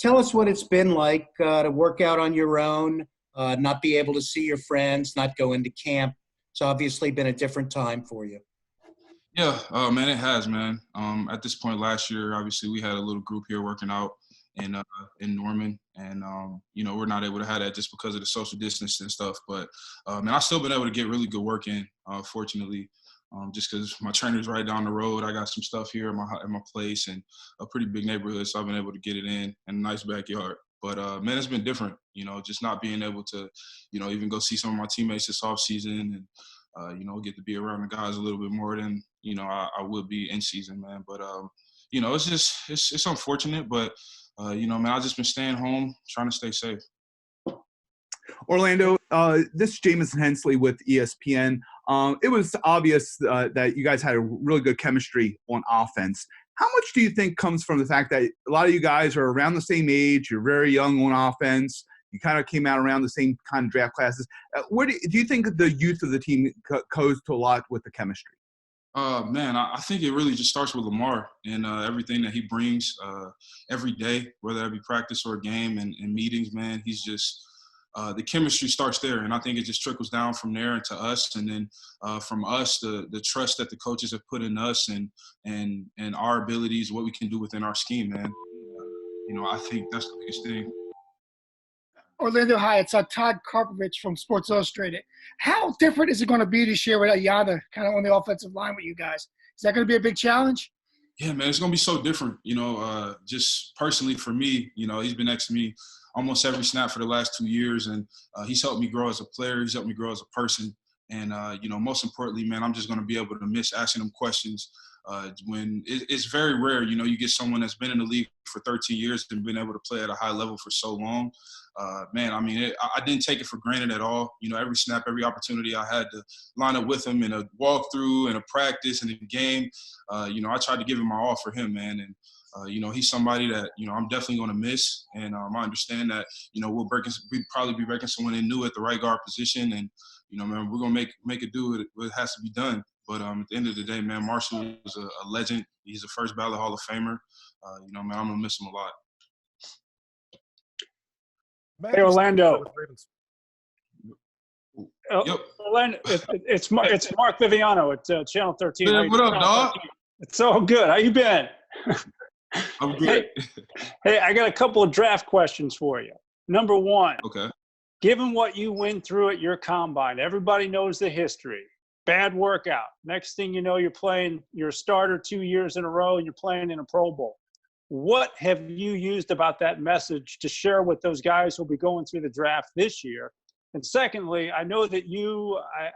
Tell us what it's been like to work out on your own, not be able to see your friends, not go into camp. It's obviously been a different time for you. Yeah, man, it has, man. At this point last year, obviously, we had a little group here working out in Norman, and we're not able to have that just because of the social distance and stuff. But man, I've still been able to get really good work in, fortunately, just because my trainer's right down the road. I got some stuff here at my place and a pretty big neighborhood, so I've been able to get it in and a nice backyard. But man, it's been different, just not being able to, even go see some of my teammates this off season and get to be around the guys a little bit more than, I would be in season, man. But, it's just, it's unfortunate, but, man, I've just been staying home, trying to stay safe. Orlando, this is Jamison Hensley with ESPN. It was obvious that you guys had a really good chemistry on offense. How much do you think comes from the fact that a lot of you guys are around the same age, you're very young on offense, you kind of came out around the same kind of draft classes? Where do you think the youth of the team goes to a lot with the chemistry? Man, I think it really just starts with Lamar and everything that he brings every day, whether that be practice or a game and meetings, man. He's just the chemistry starts there, and I think it just trickles down from there into us, and then from us, the trust that the coaches have put in us and our abilities, what we can do within our scheme, man. I think that's the biggest thing. Orlando, hi, it's Todd Karpovich from Sports Illustrated. How different is it going to be this year with Yanda kind of on the offensive line with you guys? Is that going to be a big challenge? Yeah, man, it's going to be so different. Just personally for me, he's been next to me almost every snap for the last 2 years, and he's helped me grow as a player. He's helped me grow as a person. And, most importantly, man, I'm just going to be able to miss asking him questions when it's very rare, you get someone that's been in the league for 13 years and been able to play at a high level for so long. Man, I mean, I didn't take it for granted at all. Every snap, every opportunity I had to line up with him in a walkthrough, in a practice, and in a game, I tried to give him my all for him, man. And, he's somebody that, I'm definitely going to miss. And I understand that, we'll probably be breaking someone in new at the right guard position. And, man, we're going to make it do what has to be done. But at the end of the day, man, Marshall is a legend. He's a first ballot Hall of Famer. Man, I'm going to miss him a lot. Hey, Orlando. Yep. Orlando, it's Mark Viviano at Channel 13. Man, what up, dog? It's all good. How you been? I'm good. Hey, I got a couple of draft questions for you. Number one. Okay. Given what you went through at your combine, everybody knows the history. Bad workout. Next thing you know, you're playing your starter 2 years in a row and you're playing in a Pro Bowl. What have you used about that message to share with those guys who'll be going through the draft this year? And secondly, I know that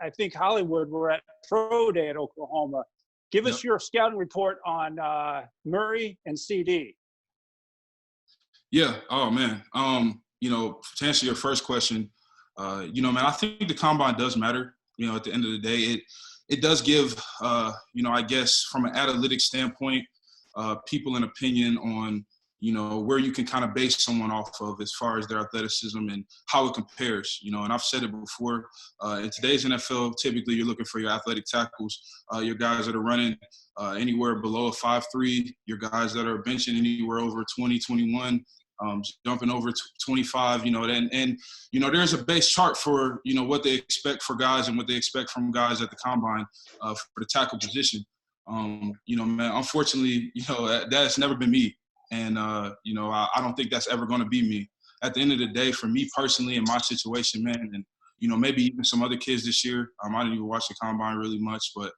I think Hollywood were at Pro Day at Oklahoma. Give us your scouting report on Murray and CD. Yeah. Oh, man. To answer your first question, man, I think the combine does matter. At the end of the day, it does give, I guess from an analytics standpoint, people an opinion on, where you can kind of base someone off of as far as their athleticism and how it compares, and I've said it before, in today's NFL, typically you're looking for your athletic tackles, your guys that are running anywhere below a 5'3", your guys that are benching anywhere over 20, 21, jumping over 25, and there's a base chart for, what they expect for guys and what they expect from guys at the combine for the tackle position. Man, unfortunately, that's never been me. And, I don't think that's ever going to be me. At the end of the day, for me personally in my situation, man, and, maybe even some other kids this year, I didn't even watch the combine really much, but,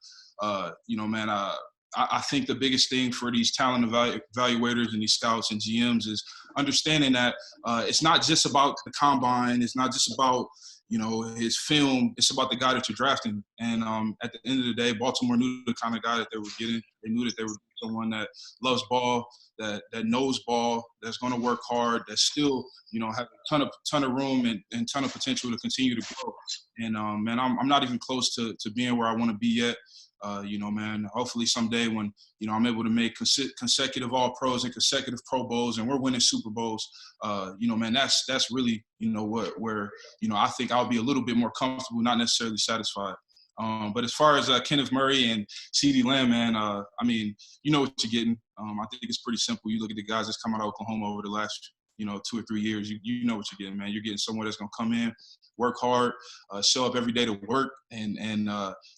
man, I think the biggest thing for these talent evaluators and these scouts and GMs is understanding that it's not just about the combine. It's not just about, his film. It's about the guy that you're drafting. And at the end of the day, Baltimore knew the kind of guy that they were getting. They knew that they were someone that loves ball, that knows ball, that's going to work hard, that still, have a ton of room and ton of potential to continue to grow. And, man, I'm not even close to being where I want to be yet. Man, hopefully someday when, I'm able to make consecutive All-Pros and consecutive Pro Bowls and we're winning Super Bowls, man, that's really, where I think I'll be a little bit more comfortable, not necessarily satisfied. But as far as Kenneth Murray and CeeDee Lamb, man, I mean, you know what you're getting. I think it's pretty simple. You look at the guys that's come out of Oklahoma over the last, 2 or 3 years, you know what you're getting, man. You're getting someone that's going to come in, work hard, show up every day to work, and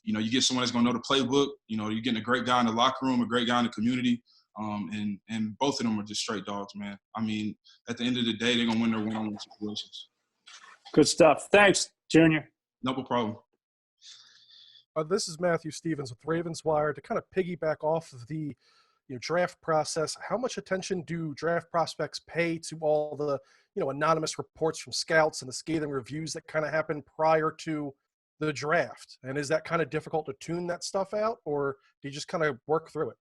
you get someone that's going to know the playbook. You're getting a great guy in the locker room, a great guy in the community, and both of them are just straight dogs, man. I mean, at the end of the day, they're going to win their one-on-one situations. Good stuff. Thanks, Junior. No problem. This is Matthew Stevens with Ravenswire. To kind of piggyback off of the draft process, how much attention do draft prospects pay to all the anonymous reports from scouts and the scathing reviews that kind of happen prior to the draft? And is that kind of difficult to tune that stuff out, or do you just kind of work through it?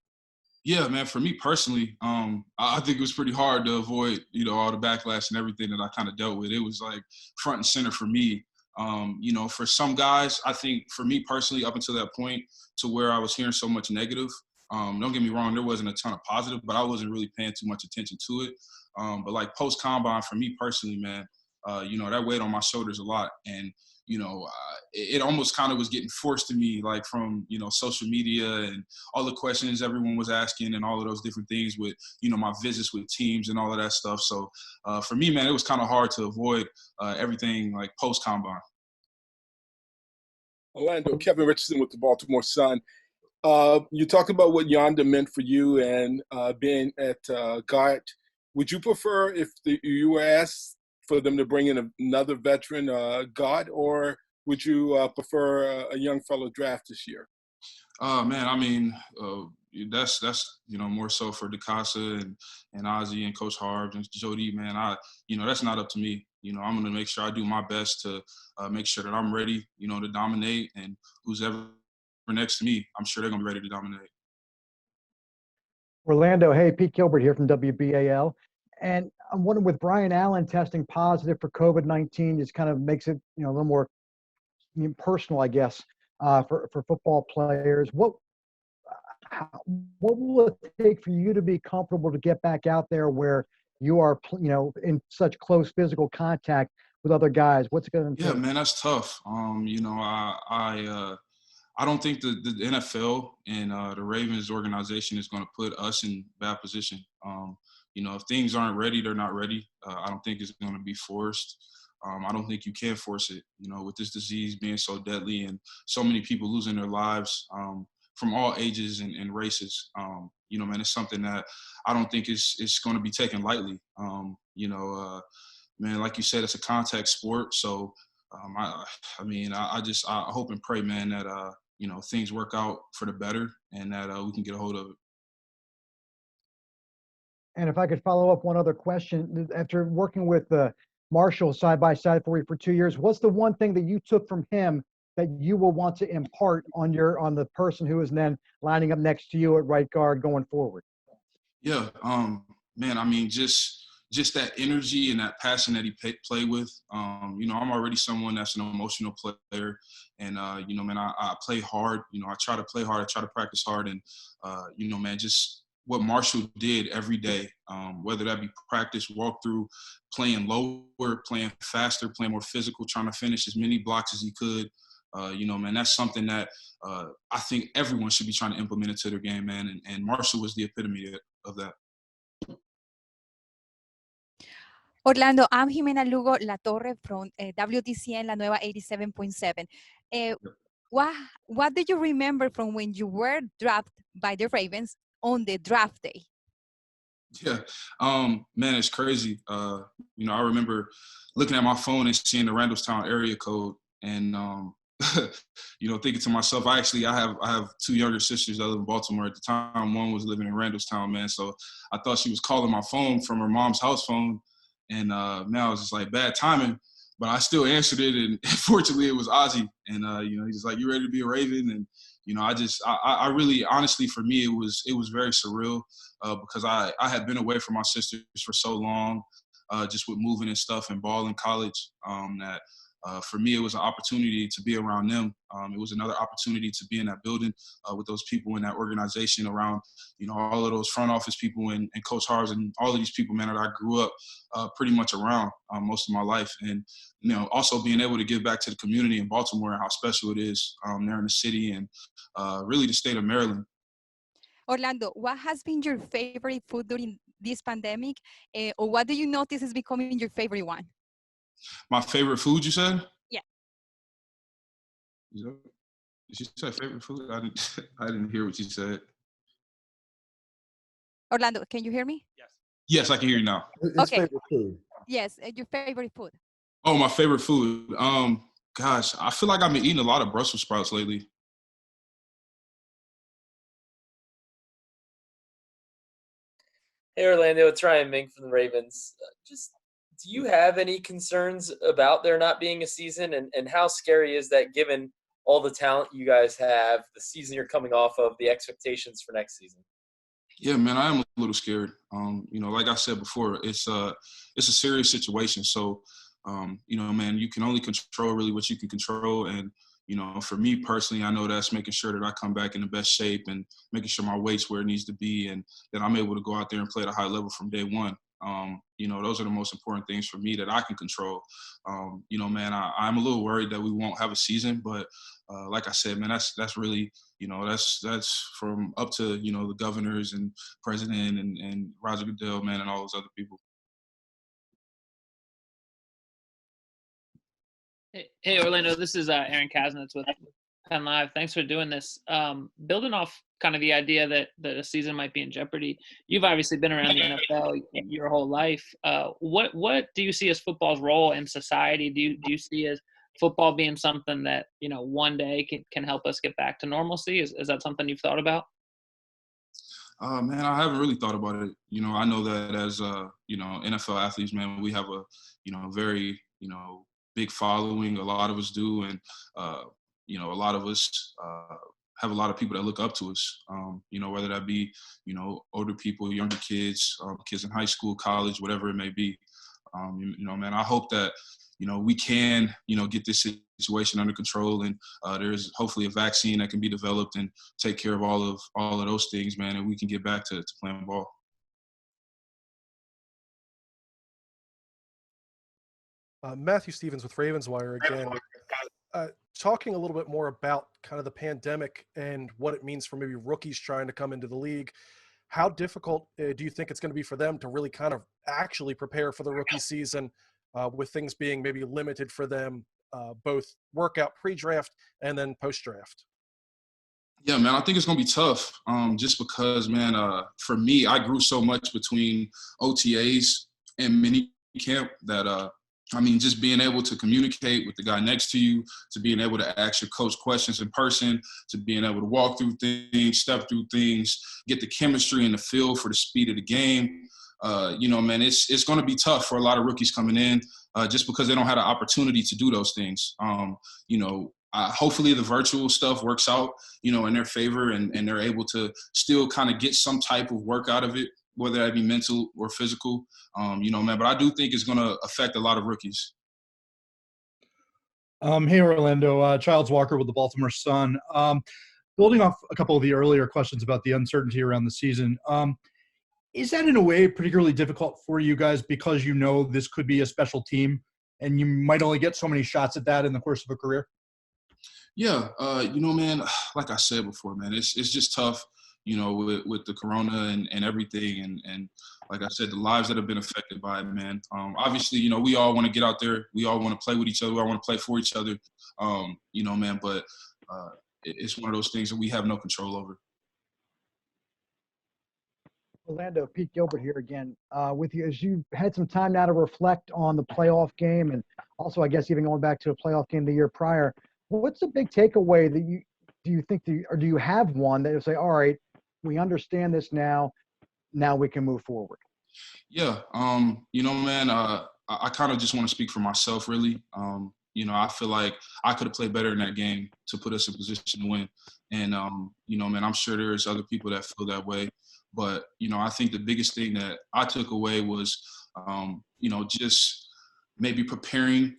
Yeah, man, for me personally, I think it was pretty hard to avoid, all the backlash and everything that I kind of dealt with. It was like front and center for me. For some guys, I think for me personally, up until that point to where I was hearing so much negative, don't get me wrong, there wasn't a ton of positive, but I wasn't really paying too much attention to it. But like post-combine, for me personally, man, that weighed on my shoulders a lot. And, it almost kind of was getting forced to me, like from, social media and all the questions everyone was asking and all of those different things with, my visits with teams and all of that stuff. So for me, man, it was kind of hard to avoid everything like post-combine. Orlando, Kevin Richardson with the Baltimore Sun. You talked about what Yanda meant for you and being at guard. Would you prefer if you were asked for them to bring in another veteran guard, or would you prefer a young fellow draft this year? Man, I mean, that's more so for DeCasa and Ozzie and Coach Harb and Jody, man. That's not up to me. I'm going to make sure I do my best to make sure that I'm ready, to dominate, and who's ever next to me, I'm sure they're going to be ready to dominate. Orlando, hey, Pete Gilbert here from WBAL. And I'm wondering, with Brian Allen testing positive for COVID-19, just kind of makes it, a little more personal, I guess, for football players. What will it take for you to be comfortable to get back out there where you are, in such close physical contact with other guys? What's it going to take? Yeah, man, that's tough. I don't think the NFL and the Ravens organization is going to put us in bad position. If things aren't ready, they're not ready. I don't think it's going to be forced. I don't think you can force it, with this disease being so deadly and so many people losing their lives from all ages and races. Man, it's something that I don't think is going to be taken lightly. Man, like you said, it's a contact sport. So, I hope and pray, man, that, things work out for the better and that we can get a hold of it. And if I could follow up one other question, after working with Marshall side by side for you for 2 years, what's the one thing that you took from him that you will want to impart on the person who is then lining up next to you at right guard going forward? Yeah, man, I mean, just that energy and that passion that he play with. I'm already someone that's an emotional player, and man, I play hard. I try to play hard. I try to practice hard, and man, just what Marshall did every day, whether that be practice, walkthrough, playing lower, playing faster, playing more physical, trying to finish as many blocks as he could. Man, that's something that I think everyone should be trying to implement into their game, man. And Marshall was the epitome of that. Orlando, I'm Jimena Lugo La Torre from WTCN La Nueva 87.7. What do you remember from when you were drafted by the Ravens on the draft day? Yeah, man, it's crazy. I remember looking at my phone and seeing the Randallstown area code, and thinking to myself, I have two younger sisters that live in Baltimore at the time. One was living in Randallstown, man. So I thought she was calling my phone from her mom's house phone, and man, I was just like, bad timing. But I still answered it, and fortunately, it was Ozzie. And he's like, "You ready to be a Raven?" And I really, honestly, for me, it was very surreal because I had been away from my sisters for so long, just with moving and stuff and ball in college. That for me, it was an opportunity to be around them. It was another opportunity to be in that building with those people in that organization, around all of those front office people and Coach Harves and all of these people, man, that I grew up pretty much around most of my life. And also being able to give back to the community in Baltimore and how special it is there in the city and really the state of Maryland. Orlando, what has been your favorite food this pandemic? Or what do you notice is becoming your favorite one? My favorite food, you said? Yeah. Did you say favorite food? I didn't hear what you said. Orlando, can you hear me? Yes, I can hear you now. His Okay. favorite food. Yes, your favorite food. Oh, my favorite food. Gosh, I feel like I've been eating a lot of Brussels sprouts lately. Hey Orlando, it's Ryan Mink from the Ravens. Just do you have any concerns about there not being a season, and how scary is that given all the talent you guys have, the season you're coming off of, the expectations for next season? Yeah, man, I am a little scared. Like I said before, it's a serious situation. So, man, you can only control really what you can control. And, for me personally, I know that's making sure that I come back in the best shape and making sure my weight's where it needs to be and that I'm able to go out there and play at a high level from day one. Those are the most important things for me that I can control. Man, I'm a little worried that we won't have a season, but like I said, man, that's really, that's from up to, the governors and president and Roger Goodell, man, and all those other people. Hey, Orlando, this is Aaron Kasnitz with Penn Live. Thanks for doing this. Building off kind of the idea that a season might be in jeopardy, you've obviously been around the NFL your whole life. What do you see as football's role in society? Do you see as football being something that, one day can help us get back to normalcy? Is that something you've thought about? Man, I haven't really thought about it. I know that as NFL athletes, man, we have a very big following. A lot of us do, and a lot of us have a lot of people that look up to us. Whether that be older people, younger kids, kids in high school, college, whatever it may be. Man, I hope that we can get this situation under control, and there's hopefully a vaccine that can be developed and take care of all of those things, man, and we can get back to playing ball. Matthew Stevens with Ravenswire again. Talking a little bit more about kind of the pandemic and what it means for maybe rookies trying to come into the league. How difficult do you think it's going to be for them to really kind of actually prepare for the rookie season with things being maybe limited for them, both workout pre-draft and then post-draft? Yeah, man, I think it's going to be tough just because, man, for me, I grew so much between OTAs and mini camp that just being able to communicate with the guy next to you, to being able to ask your coach questions in person, to being able to walk through things, step through things, get the chemistry and the feel for the speed of the game. Man, it's going to be tough for a lot of rookies coming in just because they don't have the opportunity to do those things. Hopefully the virtual stuff works out, in their favor and they're able to still kind of get some type of work out of it, whether that be mental or physical, man. But I do think it's going to affect a lot of rookies. Hey, Orlando. Childs Walker with the Baltimore Sun. Building off a couple of the earlier questions about the uncertainty around the season, is that in a way particularly difficult for you guys because this could be a special team and you might only get so many shots at that in the course of a career? Yeah, man, like I said before, man, it's just tough. With the corona and everything. And like I said, the lives that have been affected by it, man. Obviously, we all want to get out there. We all want to play with each other. We all want to play for each other, man. But it's one of those things that we have no control over. Orlando, Pete Gilbert here again with you. As you've had some time now to reflect on the playoff game and also, I guess, even going back to a playoff game the year prior, what's the big takeaway that do you have one that you say, all right, we understand this now we can move forward? Yeah. Man, I kind of just want to speak for myself, really. I feel like I could have played better in that game to put us in position to win. And, man, I'm sure there's other people that feel that way. But, I think the biggest thing that I took away was, just maybe preparing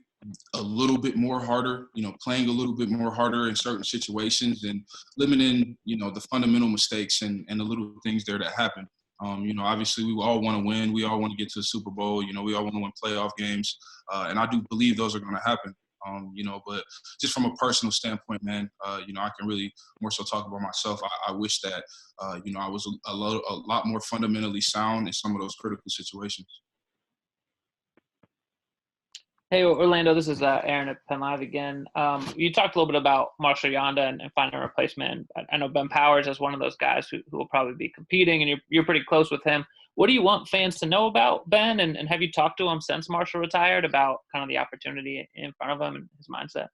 a little bit more harder, playing a little bit more harder in certain situations and limiting, the fundamental mistakes and the little things there that happen. Obviously we all want to win. We all want to get to the Super Bowl. We all want to win playoff games. And I do believe those are going to happen. But just from a personal standpoint, man, I can really more so talk about myself. I wish that, I was a lot more fundamentally sound in some of those critical situations. Hey, Orlando, this is Aaron at Penn Live again. You talked a little bit about Marshal Yanda and finding a replacement. I know Ben Powers is one of those guys who will probably be competing, and you're pretty close with him. What do you want fans to know about Ben, and have you talked to him since Marshall retired about kind of the opportunity in front of him and his mindset?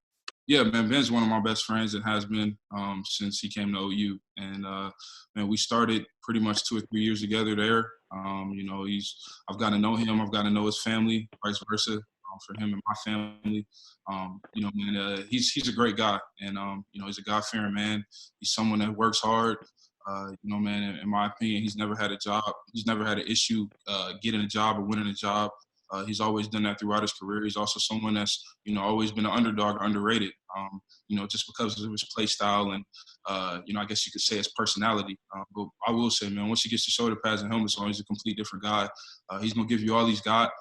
Yeah, man, Ben's one of my best friends and has been since he came to OU. And, man, we started pretty much 2 or 3 years together there. I've got to know him. I've got to know his family, vice versa, for him and my family. He's a great guy. And, he's a God-fearing man. He's someone that works hard. Man, in my opinion, he's never had a job. He's never had an issue getting a job or winning a job. He's always done that throughout his career. He's also someone that's, always been an underdog or underrated, just because of his play style and, I guess you could say his personality. But I will say, man, once he gets the shoulder pads and helmets on, he's a complete different guy. He's going to give you all he's got.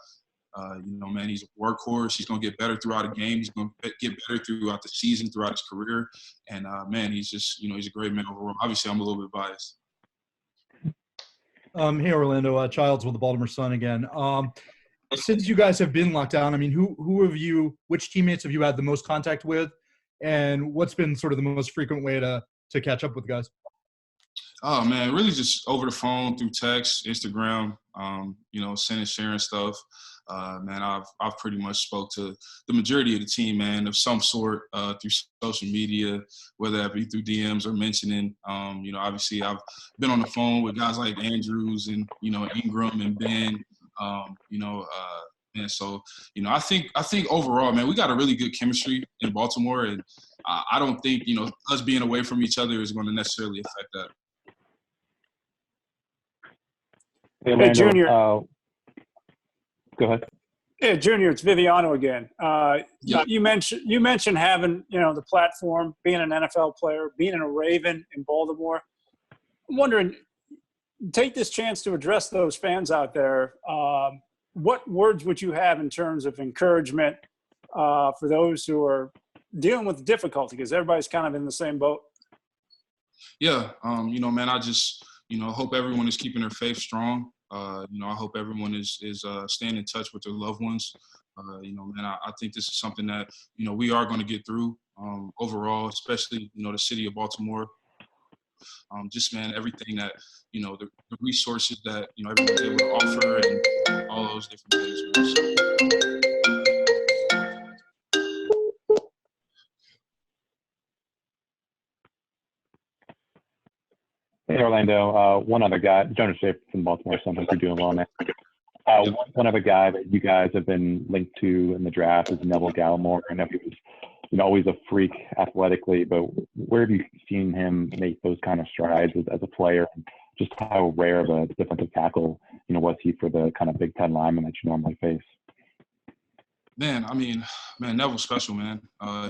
Man, he's a workhorse. He's going to get better throughout a game. He's going to get better throughout the season, throughout his career. And, man, he's just, he's a great man overall. Obviously, I'm a little bit biased. Hey, Orlando, Childs with the Baltimore Sun again. Since you guys have been locked down, I mean, which teammates have you had the most contact with, and what's been sort of the most frequent way to catch up with guys? Oh, man, really just over the phone, through text, Instagram, sending, sharing stuff. Man, I've pretty much spoke to the majority of the team, man, of some sort through social media, whether that be through DMs or mentioning. Obviously I've been on the phone with guys like Andrews and, Ingram and Ben. And so, I think overall, man, we got a really good chemistry in Baltimore, and I don't think, us being away from each other is going to necessarily affect that. Hey, Orlando, Junior. Go ahead. Yeah, Junior, it's Viviano again. Yeah. You mentioned having, the platform, being an NFL player, being a Raven in Baltimore. I'm wondering, take this chance to address those fans out there. What words would you have in terms of encouragement for those who are dealing with difficulty? Because everybody's kind of in the same boat. Yeah, man, I just, hope everyone is keeping their faith strong. I hope everyone is staying in touch with their loved ones. Man, I think this is something that, we are going to get through overall, especially, the city of Baltimore. Just, man, everything that, the resources that, everyone's able to offer and all those different things. Hey, Orlando, one other guy, Jonas Shea from Baltimore. Sometimes you're doing well, man. One other guy that you guys have been linked to in the draft is Neville Gallimore. I know he was, always a freak athletically, but where have you seen him make those kind of strides as a player? Just how rare of a defensive tackle, was he for the kind of Big Ten lineman that you normally face? Man, Neville's special, man.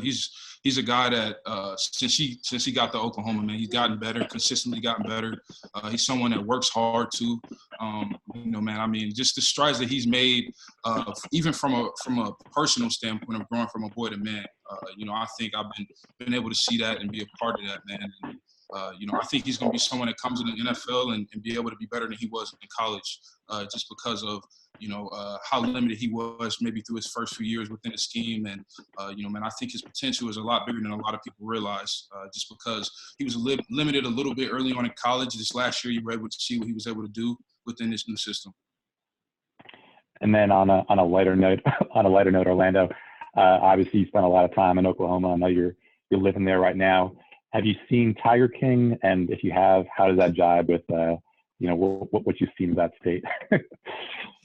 He's a guy that since he got to Oklahoma, man, he's gotten better, consistently gotten better. He's someone that works hard too. Man, just the strides that he's made, even from a personal standpoint of growing from a boy to man. I think I've been able to see that and be a part of that, man. And, I think he's going to be someone that comes in the NFL and be able to be better than he was in college, just because of how limited he was maybe through his first few years within the scheme. And, man, I think his potential is a lot bigger than a lot of people realize, just because he was limited a little bit early on in college. This last year, you were able to see what he was able to do within this new system. And then on a lighter note, Orlando, obviously you spent a lot of time in Oklahoma. I know you're living there right now. Have you seen Tiger King? And if you have, how does that jibe with, what you've seen of that state?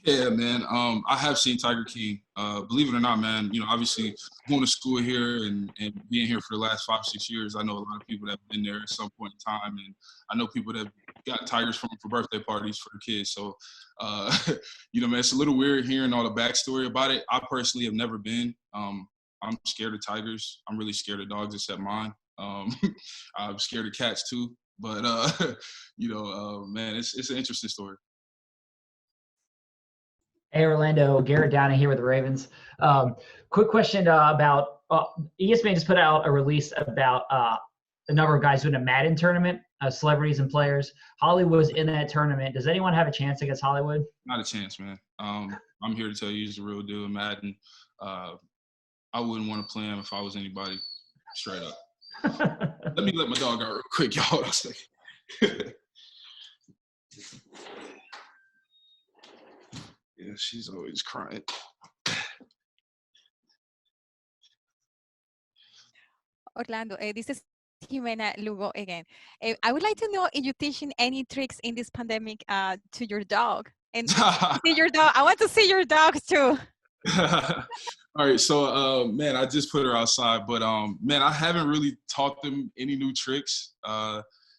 Yeah, man. I have seen Tiger King. Believe it or not, man, obviously going to school here and being here for the last 5-6 years, I know a lot of people that have been there at some point in time. And I know people that got tigers for birthday parties for the kids. So, man, it's a little weird hearing all the backstory about it. I personally have never been. I'm scared of tigers. I'm really scared of dogs except mine. I'm scared of cats too. But, man, it's an interesting story. Hey, Orlando, Garrett Downing here with the Ravens. Quick question about ESPN just put out a release about a number of guys doing a Madden tournament, celebrities and players. Hollywood was in that tournament. Does anyone have a chance against Hollywood? Not a chance, man. I'm here to tell you he's the real deal, Madden. I wouldn't want to play him if I was anybody, straight up. Let me let my dog out real quick, y'all. Hold on a second. Yeah, she's always crying. Orlando, this is Jimena Lugo again. I would like to know if you're teaching any tricks in this pandemic to your dog. And see your dog. I want to see your dogs too. All right, so man, I just put her outside, but man, I haven't really taught them any new tricks.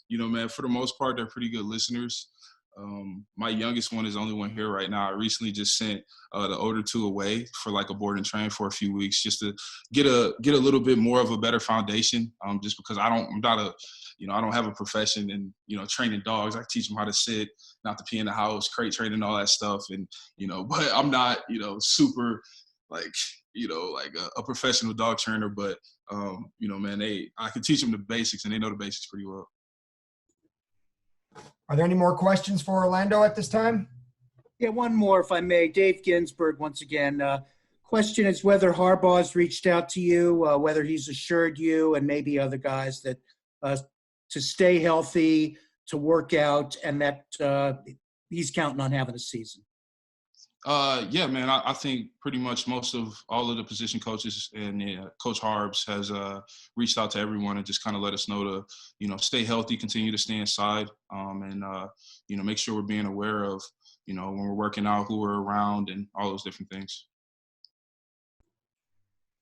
You know, man, for the most part, they're pretty good listeners. My youngest one is the only one here right now. I recently just sent the older two away for like a board and train for a few weeks just to get a little bit more of a better foundation. Just because I don't have a profession in, you know, training dogs. I teach them how to sit, not to pee in the house, crate training, all that stuff. And, you know, but I'm not, you know, super like, you know, like a professional dog trainer, but, you know, man, I can teach them the basics and they know the basics pretty well. Are there any more questions for Orlando at this time? Yeah, one more, if I may. Dave Ginsburg, once again. Question is whether Harbaugh's reached out to you, whether he's assured you and maybe other guys that to stay healthy, to work out, and that he's counting on having a season. Yeah, man, I think pretty much most of all of the position coaches and Coach Harbs has reached out to everyone and just kind of let us know to, you know, stay healthy, continue to stay inside, and, you know, make sure we're being aware of, you know, when we're working out, who we're around and all those different things.